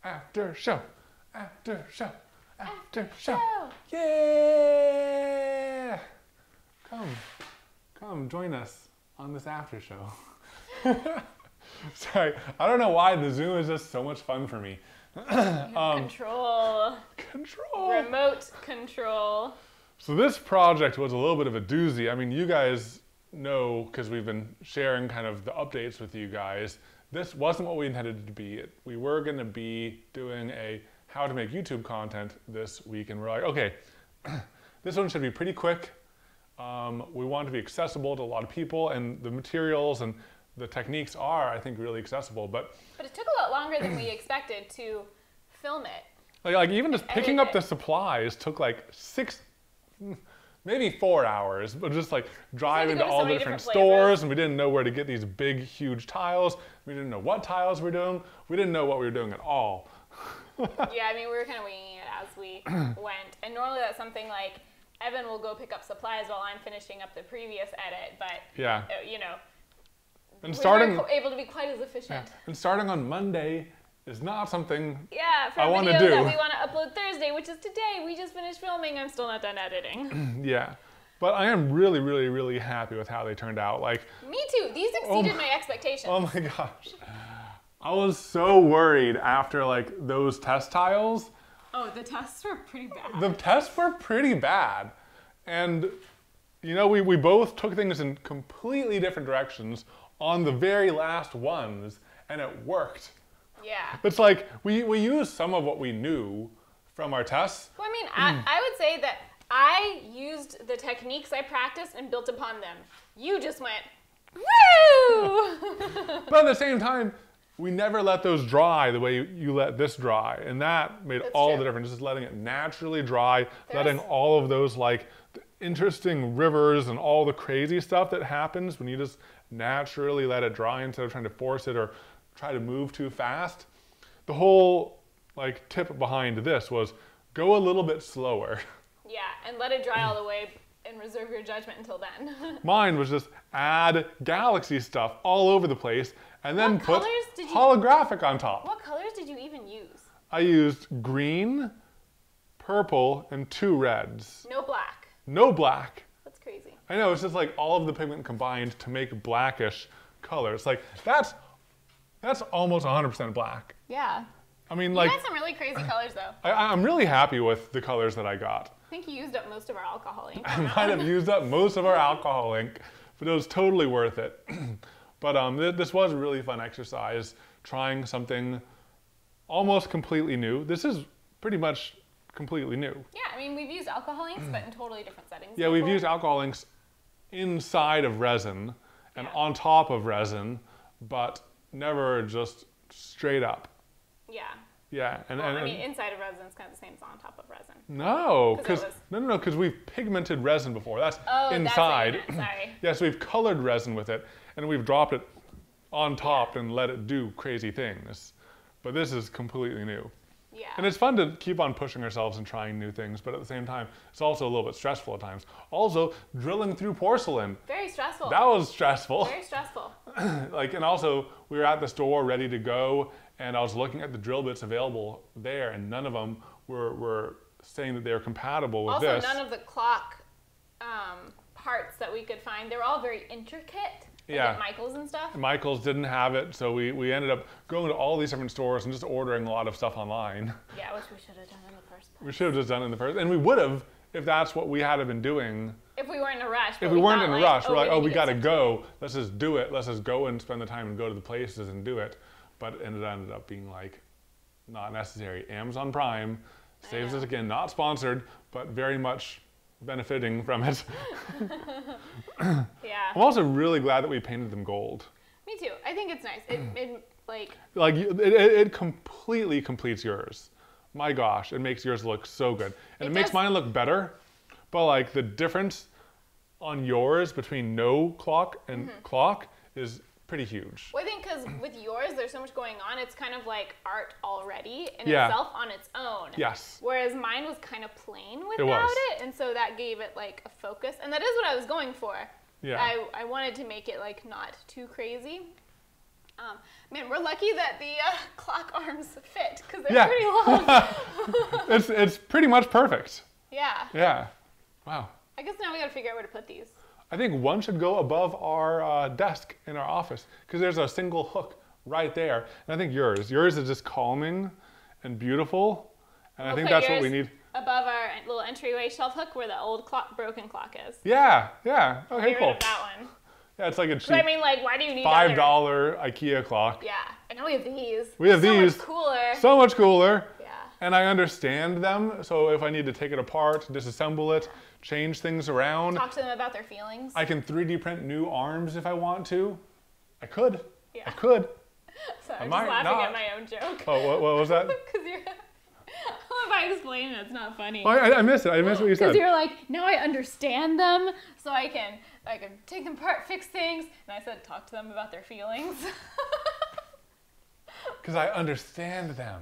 After show. After show. After show. Show. Yeah! Come join us on this after show. Sorry, I don't know why the Zoom is just so much fun for me. Control. Remote control. So this project was a little bit of a doozy. I mean, you guys know, because we've been sharing kind of the updates with you guys, this wasn't what we intended it to be. We were going to be doing a how to make YouTube content this week, and we're like, okay, this one should be pretty quick. We want to be accessible to a lot of people, and the materials and the techniques are, I think, really accessible. But it took a lot longer than we expected to film it. Like even just picking up the supplies took like 6, maybe 4 hours, but just like driving to all the different stores, and we didn't know where to get these big, huge tiles. We didn't know what tiles we're doing. We didn't know what we were doing at all. Yeah, I mean, we were kind of winging it as we went. And normally that's something like Evan will go pick up supplies while I'm finishing up the previous edit, but yeah, you know, and we weren't able to be quite as efficient. Yeah. And starting on Monday is not something for I a want to video do. that we want to upload Thursday, which is today. We just finished filming. I'm still not done editing. Yeah, but I am really, really, really happy with how they turned out. Like me too. These exceeded my expectations. Oh my gosh, I was so worried after like those test tiles. Oh, the tests were pretty bad. The tests were pretty bad, and you know we both took things in completely different directions on the very last ones, and it worked. Yeah. It's like we used some of what we knew from our tests. Well, I mean, I would say that I used the techniques I practiced and built upon them. You just went, woo! But at the same time, we never let those dry the way you let this dry, and that made all the difference. Just letting it naturally dry, letting all of those like interesting rivers and all the crazy stuff that happens when you just naturally let it dry instead of trying to force it or try to move too fast. The whole like tip behind this was go a little bit slower. Yeah, and let it dry all the way and reserve your judgment until then. Mine was just add galaxy stuff all over the place and then put holographic on top. What colors did you even use? I used green, purple, and 2 reds. No black. No black. That's crazy. I know, it's just like all of the pigment combined to make blackish colors. Like that's almost 100% black. Yeah. I mean, you like, got some really crazy colors though. I'm really happy with the colors that I got. I think you used up most of our alcohol ink. I might have used up most of our alcohol ink, but it was totally worth it. But this was a really fun exercise, trying something almost completely new. This is pretty much completely new. Yeah, I mean, we've used alcohol inks, but in totally different settings. Yeah, we've used alcohol inks inside of resin and on top of resin, but never just straight up. Yeah. Yeah, I mean, inside of resin is kind of the same as on top of resin. No, because we've pigmented resin before. That's inside. That's what you meant. Sorry. Yes, we've colored resin with it, and we've dropped it on top and let it do crazy things. But this is completely new. Yeah. And it's fun to keep on pushing ourselves and trying new things, but at the same time, it's also a little bit stressful at times. Also, drilling through porcelain. Very stressful. That was stressful. Very stressful. And also, we were at the store ready to go, and I was looking at the drill bits available there, and none of them were saying that they were compatible with this. Also, none of the clock parts that we could find, they were all very intricate. Like at Michael's and stuff. Michael's didn't have it, so we ended up going to all these different stores and just ordering a lot of stuff online. Yeah, which we should have done in the first place. We should have just done it in the first, and we would have if that's what we had been doing. If we weren't in a rush. If we weren't in a rush, we're like, oh, we gotta go. Let's just do it. Let's just go and spend the time and go to the places and do it. But it ended up being like not necessary. Amazon Prime saves us again, not sponsored, but very much benefiting from it. Yeah. I'm also really glad that we painted them gold. Me too. I think it's nice. It completely completes yours. My gosh, it makes yours look so good. And it makes mine look better, but like the difference on yours between no clock and clock is pretty huge. Well, I think because with yours, there's so much going on. It's kind of like art already in itself on its own. Yes. Whereas mine was kind of plain without it. And so that gave it like a focus. And that is what I was going for. Yeah. I wanted to make it like not too crazy. Man, we're lucky that the clock arms fit because they're pretty long. It's pretty much perfect. Yeah. Yeah. Wow. I guess now we gotta figure out where to put these. I think one should go above our desk in our office because there's a single hook right there. And I think yours is just calming and beautiful. And I think that's what we need. Above our little entryway shelf hook where the old broken clock is. Yeah. Okay, Get cool. rid of that one. Yeah, it's like a cheap I mean, like, why do you need $5 IKEA clock. Yeah, and now we have these. We have these. So much cooler. So much cooler. Yeah. And I understand them, so if I need to take it apart, disassemble it, change things around. Talk to them about their feelings. I can 3D print new arms if I want to. I could. Yeah. I could. So I'm just might laughing not. at my own joke. Oh, what was that? Because you're... if I explain it, it's not funny. Oh, I missed it. I missed what you said. Because you're like, now I understand them, so I can take them apart, fix things. And I said, talk to them about their feelings. Because I understand them.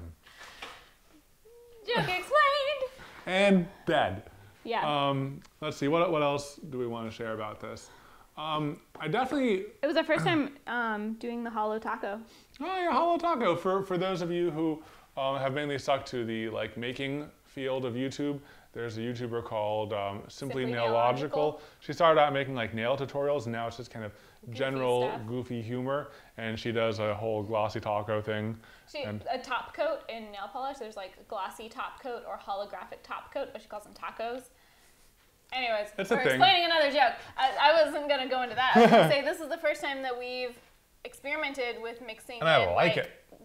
Joke explained. And dead. Yeah. Let's see, what else do we want to share about this? I definitely... It was our first time doing the hollow taco. Oh yeah, hollow taco. For those of you who have mainly stuck to the making field of YouTube, there's a YouTuber called Simply Nailogical. She started out making nail tutorials, and now it's just kind of general goofy humor. And she does a whole glossy taco thing. A top coat in nail polish. There's glossy top coat or holographic top coat, but she calls them tacos. Anyways, we're explaining another joke. I wasn't going to go into that. I was going to say this is the first time that we've experimented with mixing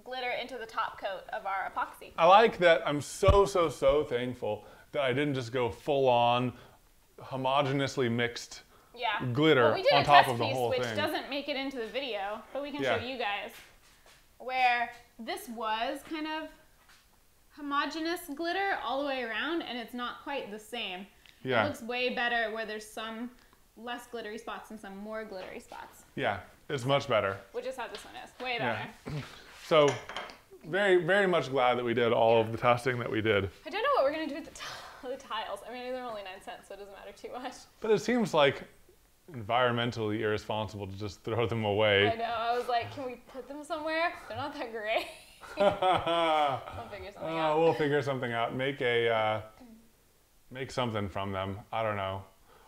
glitter into the top coat of our epoxy. I like that. I'm so thankful that I didn't just go full on homogeneously mixed glitter on top of the whole thing. Which doesn't make it into the video, but we can show you guys. Where this was kind of homogeneous glitter all the way around, and it's not quite the same. Yeah. It looks way better where there's some less glittery spots and some more glittery spots. Yeah, it's much better. Which is how this one is. Way better. So, very much glad that we did all of the testing that we did. I don't know what we're going to do with the tiles. I mean, they're only 9 cents, so it doesn't matter too much. But it seems like environmentally irresponsible to just throw them away. I know. I was like, can we put them somewhere? They're not that great. We'll figure something out. We'll figure something out. Make something from them. I don't know.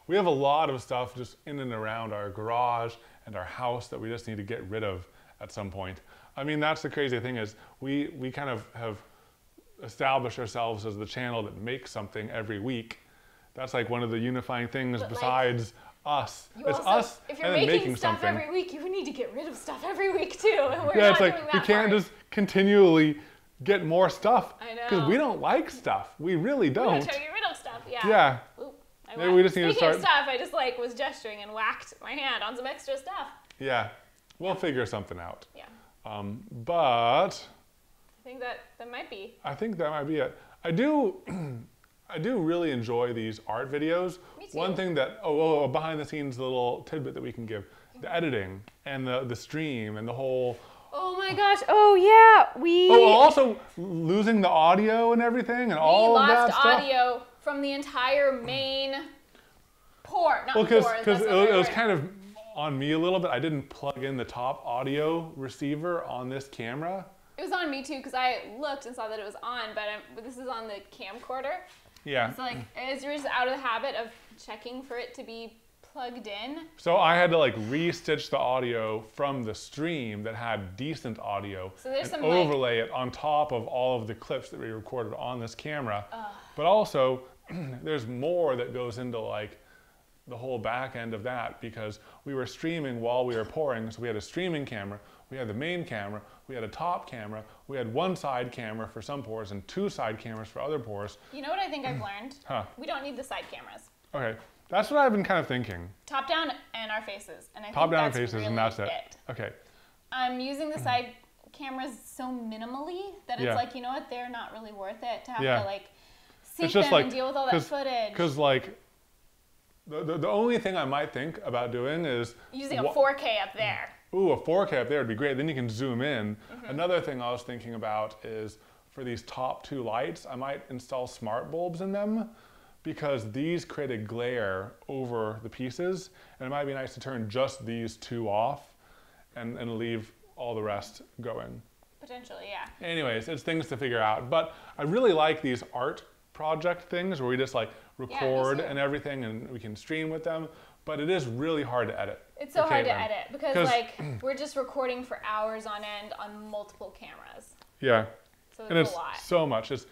We have a lot of stuff just in and around our garage and our house that we just need to get rid of at some point. I mean, that's the crazy thing is we kind of have established ourselves as the channel that makes something every week. That's one of the unifying things besides us. It's us if you're and then making stuff something. every week, you need to get rid of stuff every week too. And we're yeah, not it's doing that you can't just continually get more stuff. I know. Because we don't like stuff. We really don't. We don't try to get rid of stuff. Yeah. Yeah. Ooh, Maybe we just need to start. Speaking of stuff, I just was gesturing and whacked my hand on some extra stuff. Yeah. We'll figure something out. Yeah. But I think that might be. I think that might be it. I do really enjoy these art videos. Me too. One thing that behind the scenes little tidbit that we can give, the editing and the stream and the whole. Oh my gosh! Oh yeah, also losing the audio and everything and all of that stuff. We lost audio from the entire main port. Not because it was kind of on me a little bit. I didn't plug in the top audio receiver on this camera. It was on me too because I looked and saw that it was on, but this is on the camcorder. Yeah. So you're just out of the habit of checking for it to be plugged in. So I had to re-stitch the audio from the stream that had decent audio and overlay it on top of all of the clips that we recorded on this camera. But also, there's more that goes into the whole back end of that because we were streaming while we were pouring. So we had a streaming camera, we had the main camera, we had a top camera, we had one side camera for some pours and 2 side cameras for other pours. You know what I think I've learned? Huh. We don't need the side cameras. Okay, that's what I've been kind of thinking. Top down and our faces. And I top think down that's faces really and that's it. Okay. I'm using the side cameras so minimally that it's you know what, they're not really worth it to have to sync them and deal with all that footage. Because the only thing I might think about doing is using a 4K up there. Ooh, a 4K up there would be great. Then you can zoom in. Another thing I was thinking about is for these top 2 lights, I might install smart bulbs in them because these create a glare over the pieces. And it might be nice to turn just these 2 off and leave all the rest going. Potentially, yeah. Anyways, it's things to figure out. But I really like these art project things where we just like record and everything and we can stream with them. But it is really hard to edit. It's so hard to edit because like we're just recording for hours on end on multiple cameras. Yeah. So and it's a lot. so much. It's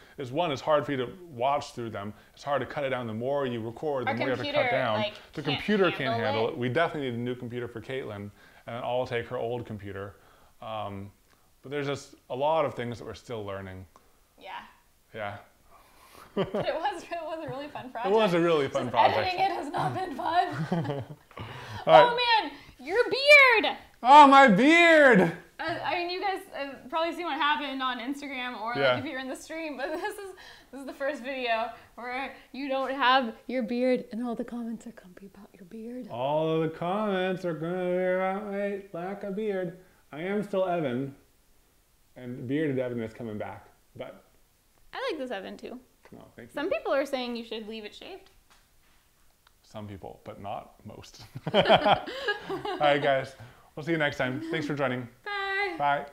hard for you to watch through them. It's hard to cut it down. The more you record, the more you have to cut down. Like, the computer can't handle it. We definitely need a new computer for Caitlin, and I'll take her old computer. But there's just a lot of things that we're still learning. Yeah. Yeah. But it was a really fun project. It was a really fun project. Editing it has not been fun. Oh man, your beard! Oh, my beard! I mean, you guys have probably seen what happened on Instagram or like if you're in the stream, but this is the first video where you don't have your beard and all the comments are gonna be about your beard. All of the comments are gonna be about my lack of beard. I am still Evan, and bearded Evan is coming back, but... I like this Evan too. No, thank you. Some people are saying you should leave it shaved. Some people, but not most. All right, guys. We'll see you next time. Thanks for joining. Bye. Bye.